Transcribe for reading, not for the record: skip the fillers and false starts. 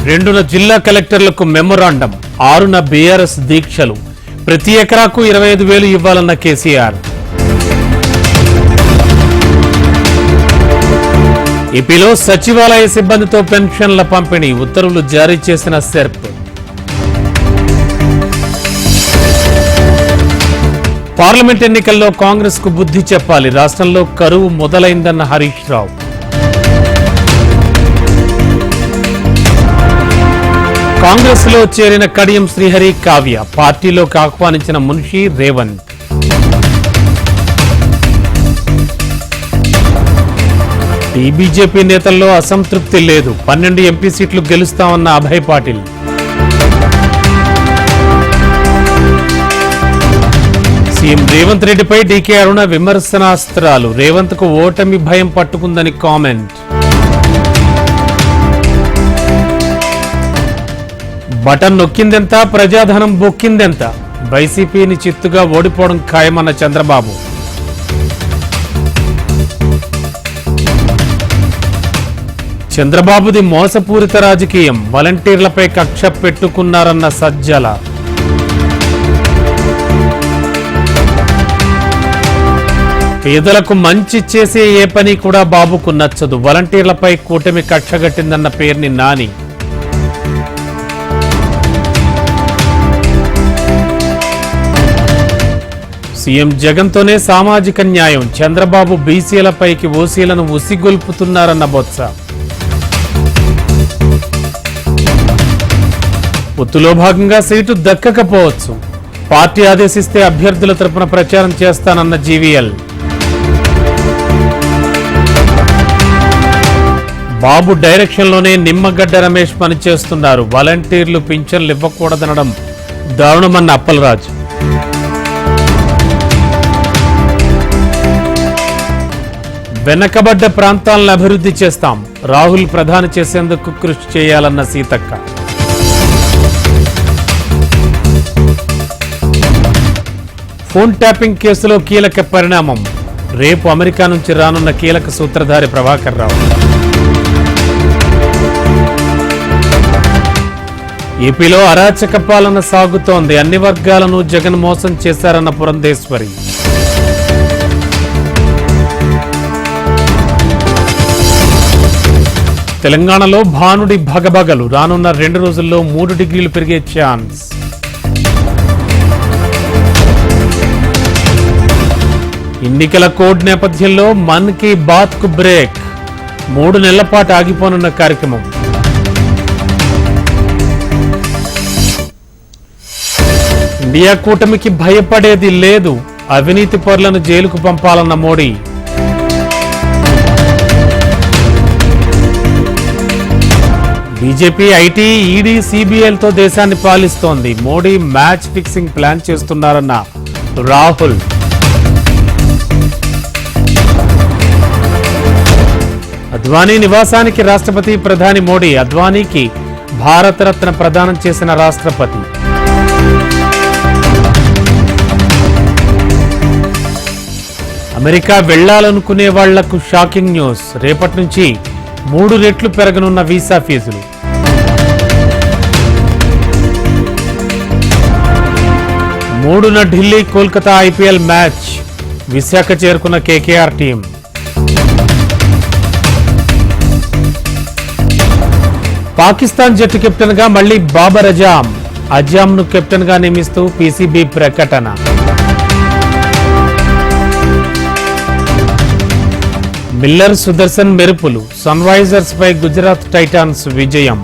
2న జిల్లా కలెక్టర్లకు memorandum, 6న BRS దీక్షలు, ప్రతి ఎకరాకు 25,000 ఇవ్వాలన్న కేసీఆర్. ఏపీలో సచివాలయ సిబ్బందితో పెన్షన్ల పంపిణీ, ఉత్తర్వులు జారీ చేసిన సెర్ప్. పార్లమెంట్ ఎన్నికల్లో కాంగ్రెస్ కు బుద్ధి చెప్పాలి, రాష్ట్రంలో కరువు మొదలైందన్న హరీష్ రావు. కాంగ్రెస్ లో చేరిన కడియం శ్రీహరి, కావ్య, పార్టీలోకి ఆహ్వానించిన మున్షి, రేవంత్. బీజేపీ నేతల్లో అసంతృప్తి లేదు, 12 ఎంపీ సీట్లు గెలుస్తామన్న అభయ్ పాటిల్. సీఎం రేవంత్ రెడ్డిపై డీకే అరుణ విమర్శనాస్త్రాలు, రేవంత్ కు ఓటమి భయం పట్టుకుందని కామెంట్. బటన్ నొక్కిందెంత, ప్రజాధనం బొక్కిందెంత, వైసీపీని చిత్తుగా ఓడిపోవడం ఖాయమన్న చంద్రబాబు. చంద్రబాబుది మోసపూరిత రాజకీయం, వాలంటీర్లపై కక్ష పెట్టుకున్నారన్న సజ్జల. పేదలకు మంచి చేసే ఏ పని కూడా బాబుకు నచ్చదు, వాలంటీర్లపై కూటమి కక్షగట్టిందన్న పేర్ని నాని. సీఎం జగన్తోనే సామాజిక న్యాయం, చంద్రబాబు బీసీలపైకి ఓసీలను ఉసిగొల్పుతున్నారన్న బొత్స. పొత్తులో భాగంగా సీటు దక్కకపోవచ్చు, పార్టీ ఆదేశిస్తే అభ్యర్థుల తరపున ప్రచారం చేస్తానన్న జీవీఎల్. బాబు డైరెక్షన్లోనే నిమ్మగడ్డ రమేష్ పనిచేస్తున్నారు, వాలంటీర్లు పింఛన్లు ఇవ్వకూడదనడం దారుణమన్న అప్పలరాజు. వెనకబడ్డ ప్రాంతాలను అభివృద్ధి చేస్తాం, రాహుల్ ప్రధాని చేసేందుకు కృషి చేయాలన్న సీతక్క. ఫోన్ ట్యాపింగ్ కేసులో కీలక పరిణామం, రేపు అమెరికా నుంచి రానున్న కీలక సూత్రధారి ప్రభాకర్ రావు. ఏపీలో అరాచక పాలన సాగుతోంది, అన్ని వర్గాలను జగన్ మోసం చేశారన్న పురంధేశ్వరి. తెలంగాణలో భానుడి భగభగలు, రానున్న 2 రోజుల్లో 3 డిగ్రీలు పెరిగే ఛాన్స్. ఎన్నికల కోడ్ నేపథ్యంలో మన్ కీ బాత్ కు బ్రేక్, 3 నెలల పాటు ఆగిపోనున్న కార్యక్రమం. ఇండియా కూటమికి భయపడేది లేదు, అవినీతి పరులను జైలుకు పంపాలన్న మోడీ. బీజేపీ ఐటీ, ఈడీ, సిబిఐలతో దేశాన్ని పాలిస్తోంది, మోడీ మ్యాచ్ ఫిక్సింగ్ ప్లాన్ చేస్తున్నారన్న రాహుల్. అద్వానీ నివాసానికి రాష్ట్రపతి, ప్రధాని మోడీ, అద్వానీకి భారతరత్న ప్రదానం చేసిన రాష్ట్రపతి. అమెరికా వెళ్లాలనుకునే వాళ్లకు షాకింగ్ న్యూస్, రేపటి నుంచి 3 రెట్లు పెరగనున్న వీసా ఫీజులు. మూడున ఢిల్లీ కోల్కతా ఐపీఎల్ మ్యాచ్, విశాఖ చేరుకున్న కేకేఆర్ టీం. పాకిస్తాన్ జట్టు కెప్టెన్ గా మళ్లీ బాబర్ అజామ్ ను కెప్టెన్ గా నియమిస్తూ పీసీబీ ప్రకటన. మిల్లర్, సుదర్శన్ మెరుపులు, సన్ రైజర్స్ పై గుజరాత్ టైటాన్స్ విజయం.